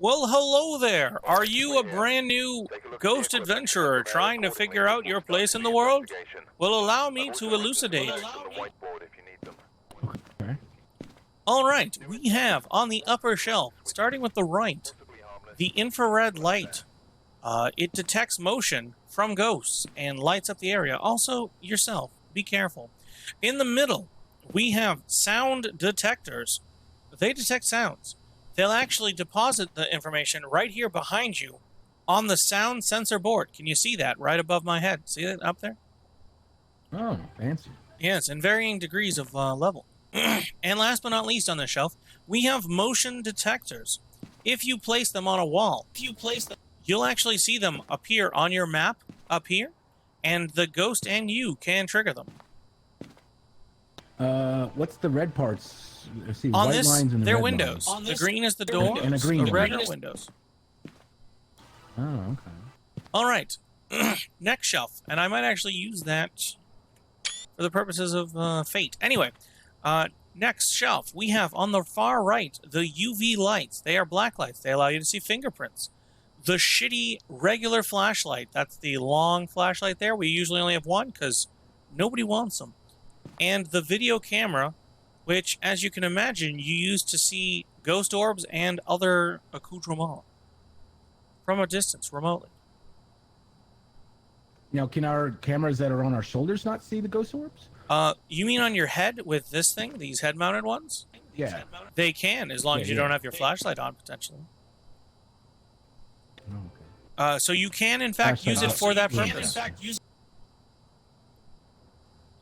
Well, hello there. Are you a brand new ghost adventurer trying to figure out your place in the world? Well, allow me to elucidate. Okay. All right, we have on the upper shelf, starting with the right, the infrared light. It detects motion from ghosts and lights up the area. Also, yourself, be careful. In the middle, we have sound detectors. They detect sounds. They'll actually deposit the information right here behind you on the sound sensor board. Can you see that right above my head? See it up there? Oh, fancy. Yes, in varying degrees of level. And last but not least on the shelf, we have motion detectors. If you place them on a wall, you'll actually see them appear on your map up here, and the ghost and you can trigger them. What's the red parts? I see On white this, lines and the they're red windows. lines. The green is the door, and a green the door. red are windows. Oh, okay. All right. Next shelf, and I might actually use that for the purposes of fate. Anyway, next shelf, we have on the far right the UV lights. They are black lights. They allow you to see fingerprints. The shitty regular flashlight, that's the long flashlight there. We usually only have one because nobody wants them. And the video camera, which, as you can imagine, you use to see ghost orbs and other accoutrements from a distance, remotely. Now, can our cameras that are on our shoulders not see the ghost orbs? You mean on your head with this thing, these head-mounted ones? Yeah. They can, as long as you don't have your flashlight on, potentially. Oh, okay. So you can, in fact, use it for that purpose.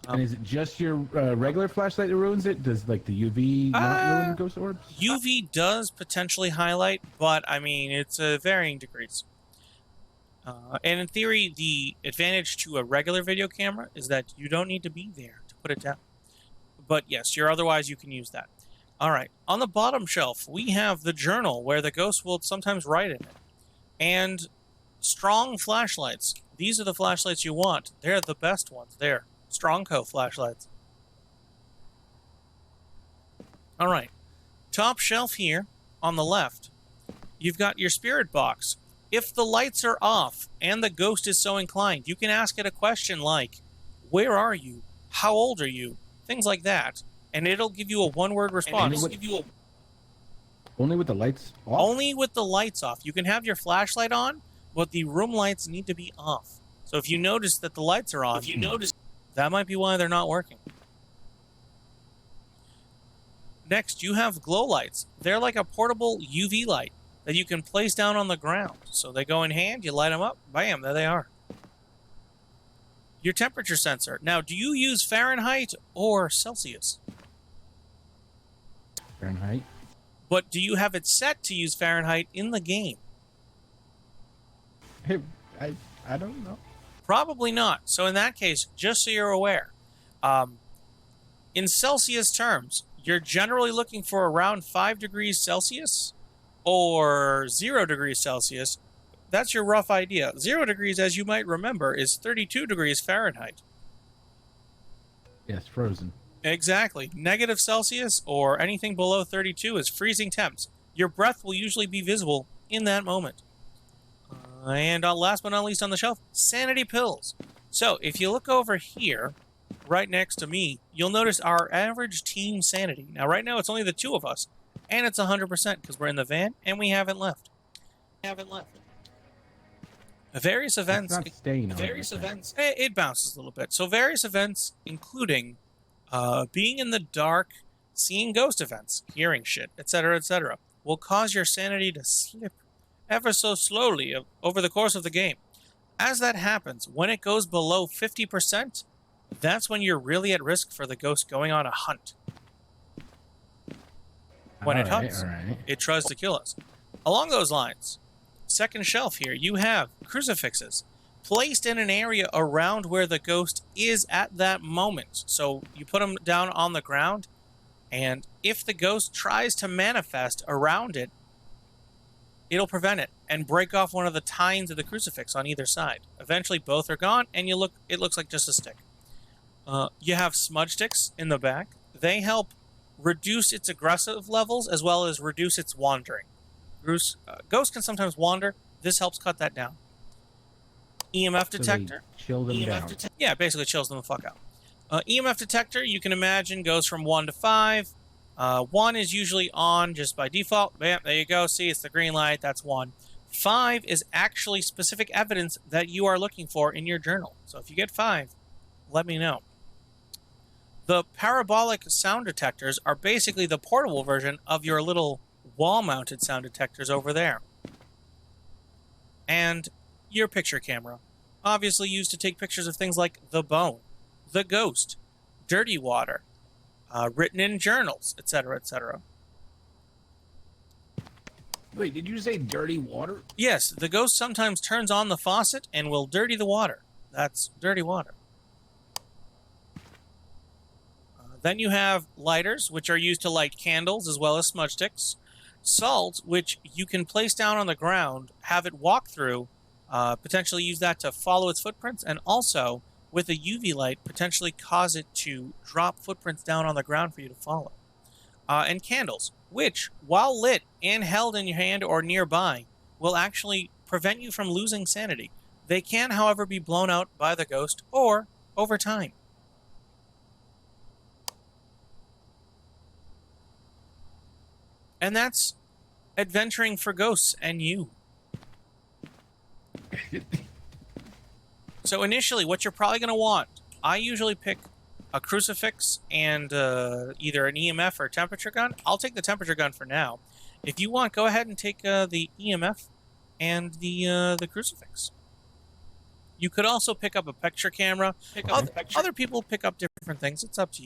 And is it just your regular flashlight that ruins it? Does like the UV not ruin ghost orbs? UV does potentially highlight, but I mean, it's varying degrees. And in theory, the advantage to a regular video camera is that you don't need to be there to put it down. But yes, otherwise you can use that. All right, on the bottom shelf, we have the journal where the ghost will sometimes write in it. And strong flashlights. These are the flashlights you want. They're the best ones. They're Strongco flashlights. All right, top shelf here on the left, you've got your spirit box. If the lights are off and the ghost is so inclined, you can ask it a question like, where are you? How old are you? Things like that. And it'll give you a one-word response. Only with the lights off? Only with the lights off. You can have your flashlight on, but the room lights need to be off. So if you notice that the lights are on, that might be why they're not working. Next, you have glow lights. They're like a portable UV light that you can place down on the ground. So they go in hand, you light them up, bam, there they are. Your temperature sensor. Now, do you use Fahrenheit or Celsius? Fahrenheit. But do you have it set to use Fahrenheit in the game? Hey, I don't know. Probably not. So in that case, just so you're aware, in Celsius terms, you're generally looking for around 5 degrees Celsius or 0 degrees Celsius. That's your rough idea. 0 degrees, as you might remember, is 32 degrees Fahrenheit. Yes, frozen. Exactly. Negative Celsius or anything below 32 is freezing temps. Your breath will usually be visible in that moment. And last but not least on the shelf, Sanity Pills. So if you look over here, right next to me, you'll notice our average team sanity. Now, right now, it's only the two of us, and it's 100% because we're in the van, and we haven't left. Various events... It's not staying on It bounces a little bit. So various events, including being in the dark, seeing ghost events, hearing shit, etc., will cause your sanity to slip ever so slowly over the course of the game. As that happens, when it goes below 50%, that's when you're really at risk for the ghost going on a hunt. When it hunts, it tries to kill us. Along those lines, second shelf here, you have crucifixes placed in an area around where the ghost is at that moment. So you put them down on the ground, and if the ghost tries to manifest around it, it'll prevent it and break off one of the tines of the crucifix on either side. Eventually, both are gone, and it looks like just a stick. You have smudge sticks in the back. They help reduce its aggressive levels as well as reduce its wandering. Ghosts can sometimes wander. This helps cut that down. EMF detector. So chill them down. Yeah, basically chills them the fuck out. EMF detector, you can imagine, goes from 1 to 5. 1 is usually on just by default. Bam, there you go. See, it's the green light. That's 1. 5 is actually specific evidence that you are looking for in your journal. So if you get 5, let me know. The parabolic sound detectors are basically the portable version of your little wall-mounted sound detectors over there. And your picture camera, obviously used to take pictures of things like the bone, the ghost, dirty water, written in journals, etc., etc. Wait, did you say dirty water? Yes, the ghost sometimes turns on the faucet and will dirty the water. That's dirty water. Then you have lighters, which are used to light candles as well as smudge sticks. Salt, which you can place down on the ground, have it walk through, potentially use that to follow its footprints, and also, with a UV light, potentially cause it to drop footprints down on the ground for you to follow. And candles, which, while lit and held in your hand or nearby, will actually prevent you from losing sanity. They can, however, be blown out by the ghost or over time. And that's adventuring for ghosts and you. So initially, what you're probably going to want, I usually pick a crucifix and either an EMF or a temperature gun. I'll take the temperature gun for now. If you want, go ahead and take the EMF and the crucifix. You could also pick up a picture camera. Other people pick up different things. It's up to you.